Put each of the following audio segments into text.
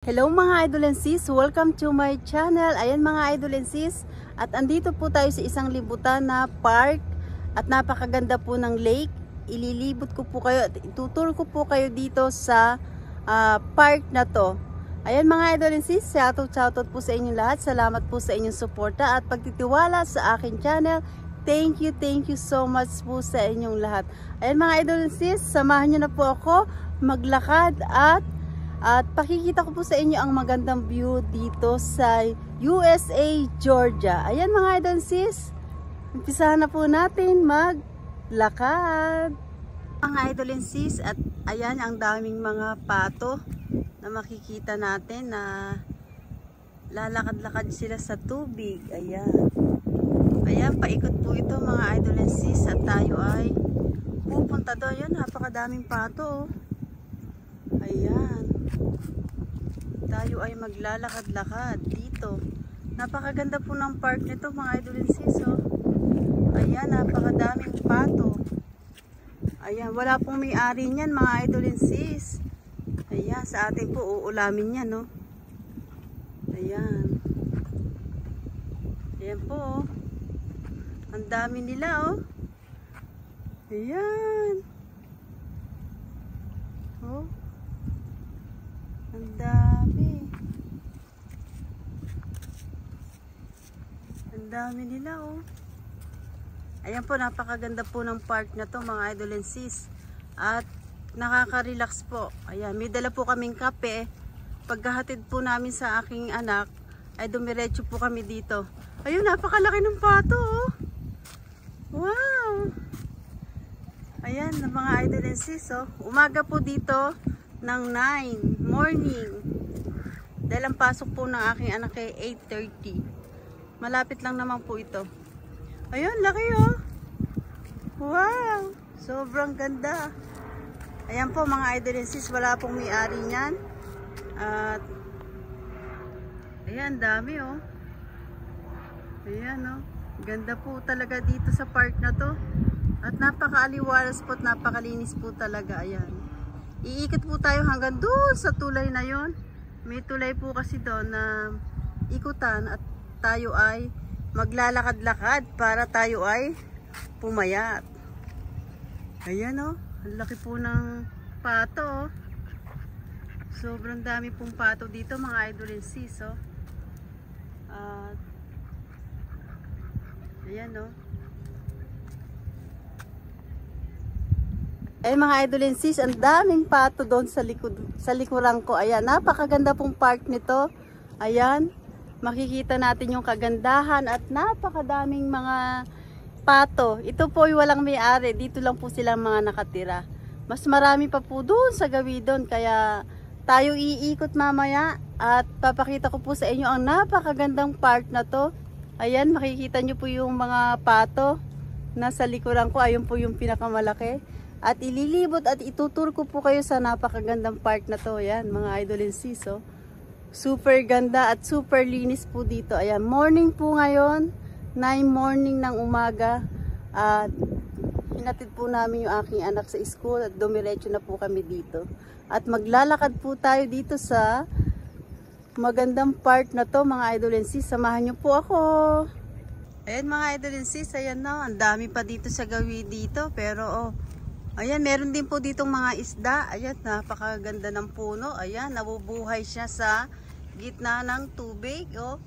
Hello mga idol and sis, welcome to my channel. Ayan mga idol and sis, at andito po tayo sa isang libutan na park at napakaganda po ng lake. Ililibot ko po kayo at itutur ko po kayo dito sa park na to. Ayan mga idol and sis, shoutout po sa inyong lahat. Salamat po sa inyong suporta at pagtitiwala sa aking channel. Thank you so much po sa inyong lahat. Ayan mga idol and sis, samahan nyo na po ako maglakad at pakikita ko po sa inyo ang magandang view dito sa USA, Georgia. Ayan mga idol sis, umpisahan na po natin maglakad. Mga idol sis, at ayan ang daming mga pato na makikita natin na lalakad-lakad sila sa tubig. Ayan, paikot po ito mga idol sis, at tayo ay pupunta doon. Ayan, napakadaming pato. Ayan. Tayo ay maglalakad-lakad dito. Napakaganda po ng park nito mga idol and sis. Ayan, napakadaming pato. Ayan, wala pong may-ari niyan mga idol and sis. Ayan, sa atin po uulamin yan, no? Ayan. Ayan po. Ang dami nila, oh. Ayan. Oh. Ang dami. Ang dami nila, oh. Ayan po, napakaganda po ng park na to mga idol and sis. At nakaka-relax po. Ayan, may dala po kaming kape. Pagkahatid po namin sa aking anak, ay dumiretso po kami dito. Ayun, napakalaki ng pato, oh. Wow! Ayan, mga idol and sis, oh. Umaga po dito ng 9 morning. Dahil ang pasok po ng aking anak ay 8:30. Malapit lang naman po ito. Ayun, laki, oh. Wow! Sobrang ganda. Ayan po mga idol and sis, wala pong may-ari niyan. At ayan, dami, oh. Ayan, oh. Ganda po talaga dito sa park na to. At napaka-aliwalas po at napakalinis po talaga. Ayan. Iikot po tayo hanggang doon sa tulay na yon. May tulay po kasi doon na ikutan at tayo ay maglalakad-lakad para tayo ay pumayat. Ayan, oh. Ang laki po ng pato, oh. Sobrang dami pong pato dito mga idol and sis, oh. At ayan, oh. Ay mga idol and sis, ang daming pato doon sa likuran ko. Ayan, napakaganda pong park nito. Ayan, makikita natin yung kagandahan at napakadaming mga pato. Ito po ay walang may-ari. Dito lang po silang mga nakatira. Mas marami pa po doon sa gawidon. Kaya tayo iikot mamaya at papakita ko po sa inyo ang napakagandang park na to. Ayan, makikita nyo po yung mga pato nasa likuran ko. Ayun po yung pinakamalaki. At ililibot at itutur ko po kayo sa napakagandang park na to. Ayan, mga idol and sis, oh. Super ganda at super linis po dito. Ayan, morning po ngayon. 9 morning ng umaga. At hinatid po namin yung aking anak sa school at dumiretso na po kami dito. At maglalakad po tayo dito sa magandang park na to mga idol and sis. Samahan nyo po ako. Ayan mga idol and sis, ayan na. Ang dami pa dito sa gawin dito. Pero oh, ayan, meron din po ditong mga isda. Ayan, napakaganda ng puno. Ayan, nabubuhay siya sa gitna ng tubig. Oh,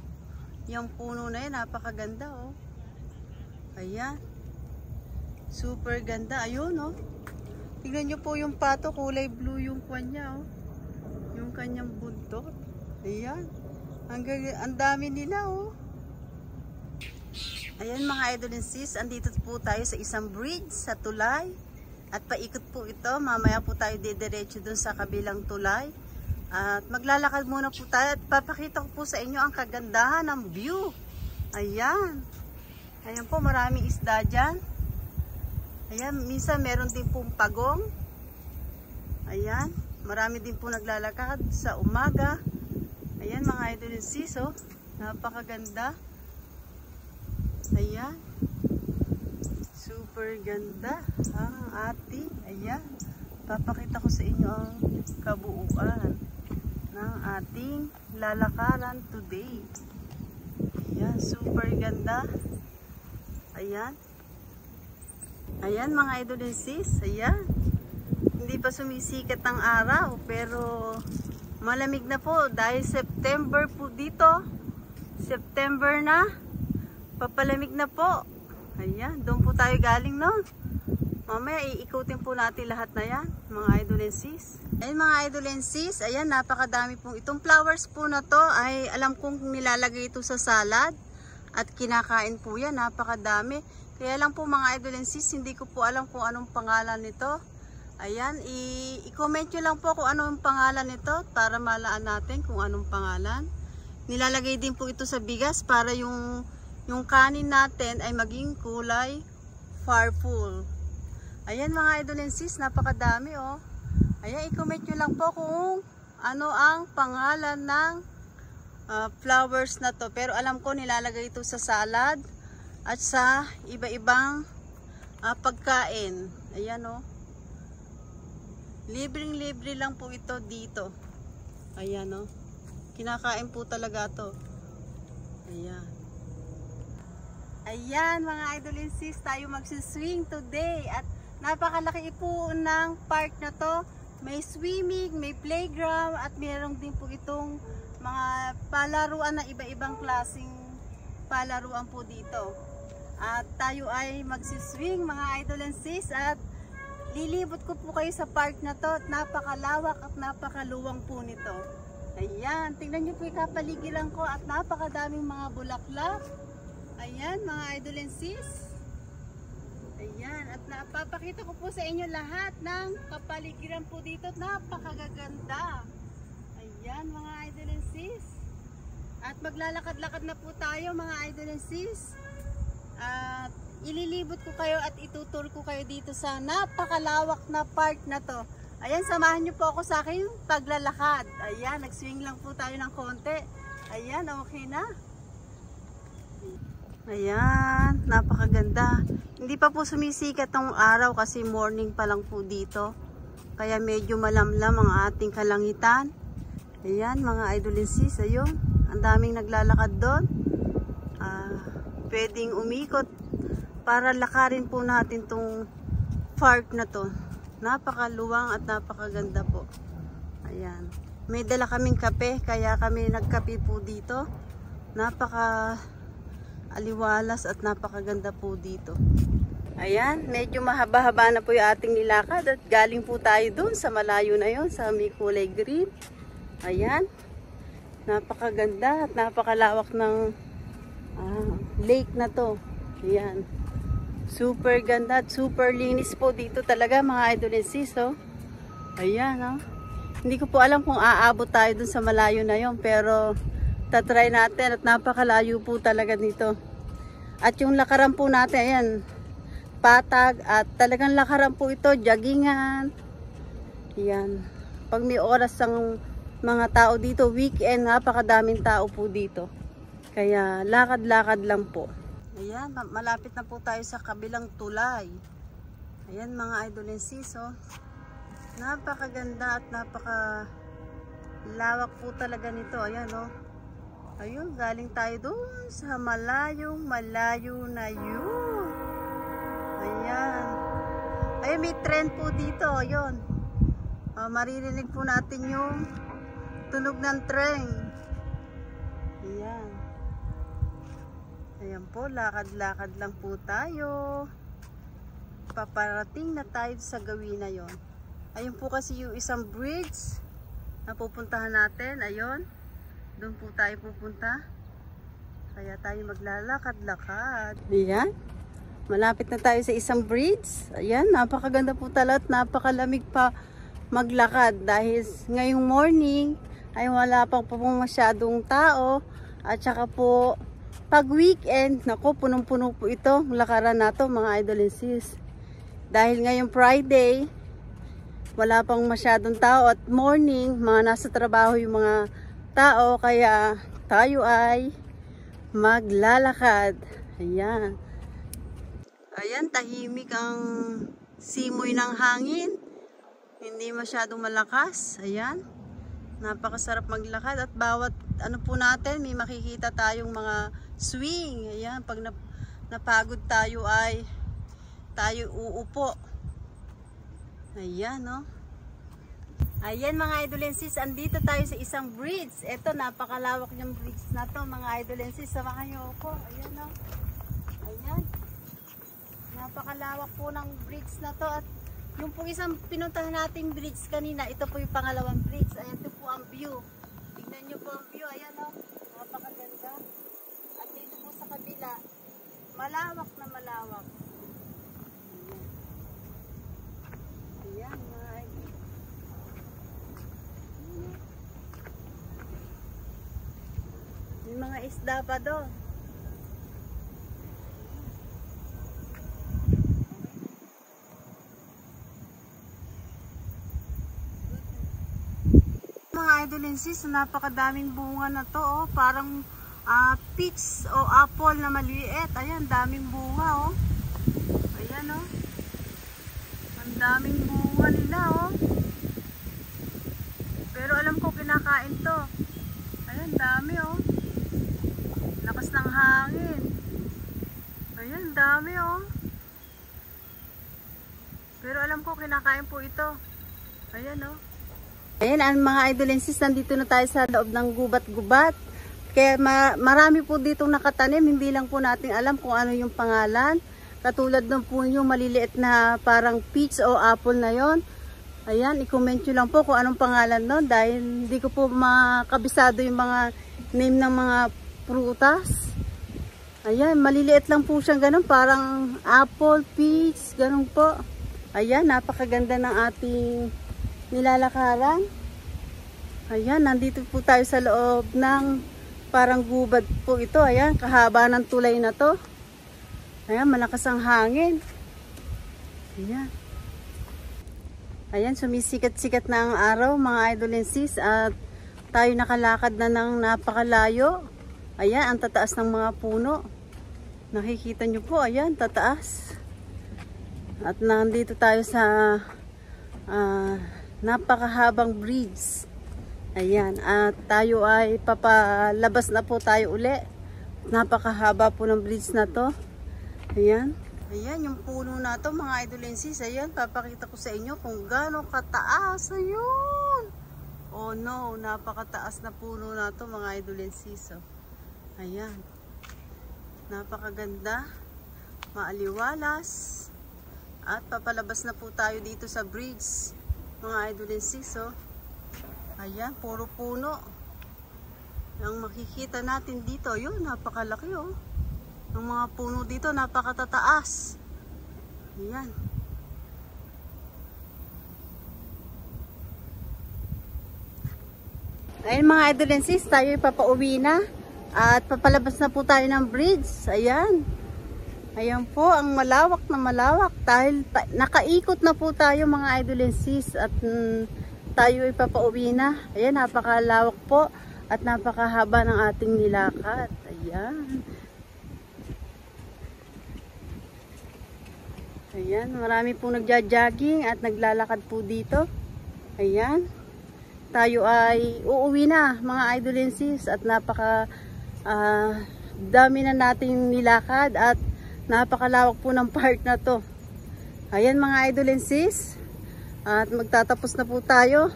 yung puno na yan, napakaganda. Oh, ayan, super ganda. Ayun, oh. Tingnan nyo po yung pato, kulay blue yung kanya, oh. Yung kanyang buntot. Ayan, ang dami nila, oh. Ayan mga idol and sis, andito po tayo sa isang bridge sa tulay. At paikot po ito, mamaya po tayo didiretso dun sa kabilang tulay. At maglalakad muna po tayo at papakita ko po sa inyo ang kagandahan ng view. Ayan. Ayan po, maraming isda dyan. Ayan, minsan meron din pong pagong. Ayan, marami din po naglalakad sa umaga. Ayan mga idol and sis, oh. Napakaganda. Ayan. Super ganda ang ati. Ayan. Papakita ko sa inyo ang kabuuan. ng ating lalakaran today. Ayan, super ganda. Ayan. Ayan mga idol and sis. Ayan. Hindi pa sumisikat ang araw pero malamig na po dahil September po dito. September na. Papalamig na po. Ayan, doon po tayo galing no. Mamaya iikutin po natin lahat na yan, mga idol and sis. Ayan mga idol and sis, ayan napakadami pong itong flowers po na to ay alam kong nilalagay ito sa salad at kinakain po yan, napakadami. Kaya lang po mga idol and sis, hindi ko po alam kung anong pangalan nito. Ayan, i-comment nyo lang po kung anong pangalan nito para malaan natin kung anong pangalan. Nilalagay din po ito sa bigas para yung kanin natin ay maging kulay purple. Ayan mga idol and sis, napakadami oh. Ayan, i-comment nyo lang po kung ano ang pangalan ng flowers na to. Pero alam ko nilalagay ito sa salad at sa iba-ibang pagkain. Ayan oh. Libreng-libre lang po ito dito. Ayan oh. Kinakain po talaga to. Ayan. Ayan mga idol and sis, tayo magsiswing today at napakalaki po ng park na to. May swimming, may playground at mayroon din po itong mga palaruan na iba-ibang klaseng palaruan po dito. At tayo ay magsiswing mga idol and sis at lilibot ko po kayo sa park na to at napakalawak at napakaluwang po nito. Ayan, tingnan nyo po yung kapaligiran ko at napakadaming mga bulaklak. Ayan mga idol and sis. Ayan, at napapakita ko po sa inyo lahat ng kapaligiran po dito. Napakagaganda. Ayan mga idol and sis. At maglalakad-lakad na po tayo mga idol and sis. At ililibot ko kayo at itutur ko kayo dito sa napakalawak na park na to. Ayan, samahan nyo po ako sa aking paglalakad. Ayan, nag-swing lang po tayo ng konti. Ayan, okay na. Ayan, napakaganda. Hindi pa po sumisikat ng araw kasi morning pa lang po dito. Kaya medyo malamlam ang ating kalangitan. Ayan, mga idol and sis, ayun. Ang daming naglalakad doon. Pwedeng umikot para lakarin po natin tong park na to. Napakaluwang at napakaganda po. Ayan. May dala kaming kape, kaya kami nagkape po dito. Napaka aliwalas at napakaganda po dito. Ayan, medyo mahaba-haba na po yung ating nilakad at galing po tayo dun sa malayo na yon sa may kulay green. Ayan, napakaganda at napakalawak ng lake na to. Ayan, super ganda at super linis po dito talaga mga idol and sis oh. Ayan oh. Hindi ko po alam kung aabot tayo dun sa malayo na yon pero tatry natin at napakalayo po talaga dito. At yung lakaran po natin, ayan, patag at talagang lakaran po ito, joggingan. Ayan. Pag may oras ang mga tao dito, weekend, napakadaming tao po dito. Kaya lakad-lakad lang po. Ayan, malapit na po tayo sa kabilang tulay. Ayan mga idol and sis, oh. Napakaganda at napakalawak po talaga nito. Ayan oh. Ayun, galing tayo doon sa malayo na yun. Ayan. Ayun, may trend po dito. Ayun. Maririnig po natin yung tunog ng train. Ayan. Ayan po, lakad-lakad lang po tayo. Paparating na tayo sa gawin na yon. Ayun po kasi yung isang bridge na pupuntahan natin. Ayun. Doon po tayo pupunta. Kaya tayo maglalakad-lakad. Ayan. Malapit na tayo sa isang bridge. Ayan, napakaganda po talaga at napakalamig pa maglakad. Dahil ngayong morning ay wala pang po masyadong tao. At saka po, pag weekend, naku, punong-puno po ito. Lakaran na to mga idol and sis. Dahil ngayong Friday, wala pang masyadong tao. At morning, mga nasa trabaho yung mga tao, kaya tayo ay maglalakad. Ayan. Ayan, tahimik ang simoy ng hangin. Hindi masyadong malakas. Ayan. Napakasarap maglakad at bawat ano po natin, may makikita tayong mga swing. Ayan, pag napagod tayo ay tayo uupo. Ayan, no? Ayan mga idolensis, andito tayo sa isang bridge. Ito, napakalawak yung bridge na to mga idolensis. Samahan nyo ako. Ayan, no? Ayan. Napakalawak po ng bridge na to. At yung pong isang pinuntahan nating bridge kanina, ito po yung pangalawang bridge. Ayan, ito po ang view. Tignan nyo po ang view. Ayan, no? Napakaganda. At dito po sa kabila, malawak na malawak. Ayan, mga idol. May mga isda pa doon. Mga idolensis, napakadaming bunga na to, oh. Parang peach o apple na maliit. Ayan, daming bunga, oh. Ayan, oh. Ang daming bunga nila, oh. Pero alam ko kinakain to. Ayan, dami, oh. Lakas ng hangin. Ayan, dami, oh. Pero alam ko kinakain po ito. Ayan, oh. Ayan, ang mga idolensis, nandito na tayo sa loob ng gubat-gubat. Kaya marami po ditong nakatanim, hindi lang po natin alam kung ano yung pangalan. Katulad ng po yung maliliit na parang peach o apple na yon. Ayan, i-comment nyo lang po kung anong pangalan nun dahil hindi ko po makabisado yung mga name ng mga prutas. Ayan, maliliit lang po siyang ganun, parang apple, peach, ganun po. Ayan, napakaganda ng ating nilalakaran. Ayan, nandito po tayo sa loob ng parang gubad po ito. Ayan, kahaba ng tulay na to. Ayan, malakas ang hangin. Ayan. Ayan, sumisikat-sikat na ang araw mga idolensis at tayo nakalakad na ng napakalayo. Ayan, ang tataas ng mga puno. Nakikita nyo po, ayan, tataas. At nandito tayo sa napakahabang bridge. Ayan, at tayo ay papalabas na po tayo uli. Napakahaba po ng bridge na to. Ayan. Ayan, yung puno na to mga idolensis. Ayan, papakita ko sa inyo kung gaano kataas. Ayun. Oh no, napakataas na puno na to mga idolensis. Oh. Ayan. Napakaganda. Maaliwalas. At papalabas na po tayo dito sa bridge. Mga idolensis, oh. Ayan, puro puno. Ang makikita natin dito, yun, napakalaki, oh. Ang mga puno dito, napakatataas. Ayan. Ayan mga idolensis, tayo ipapauwi na. At papalabas na po tayo ng bridge. Ayan. Ayan po, ang malawak na malawak dahil nakaikot na po tayo mga idolensis at tayo ipapauwi na. Ayan, napakalawak po at napakahaba ng ating nilakad. Ayan. Ayan, marami pong nagja-jogging at naglalakad po dito. Ayan. Tayo ay uuwi na mga idolensis at napaka dami na nating nilakad at napakalawak po ng part na to. Ayan mga idolensis. At magtatapos na po tayo.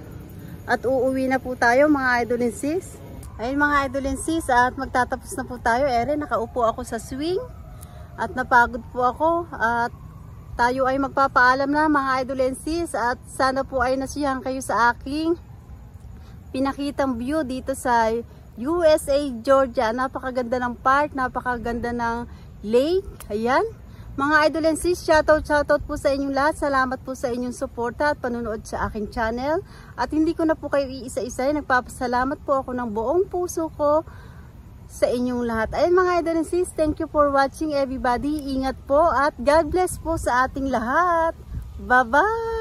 At uuwi na po tayo mga idolensis. Ayan mga idolensis. At magtatapos na po tayo. Ere, nakaupo ako sa swing. At napagod po ako. At tayo ay magpapaalam na mga idolensis. At sana po ay nasiyahan kayo sa aking pinakitang view dito sa USA, Georgia. Napakaganda ng park. Napakaganda ng lake. Ayan. Mga idolensis, shoutout po sa inyong lahat. Salamat po sa inyong suporta at panunood sa aking channel. At hindi ko na po kayo iisa-isa. Nagpapasalamat po ako ng buong puso ko sa inyong lahat. Ayan mga idolensis, thank you for watching everybody. Ingat po at God bless po sa ating lahat. Bye-bye!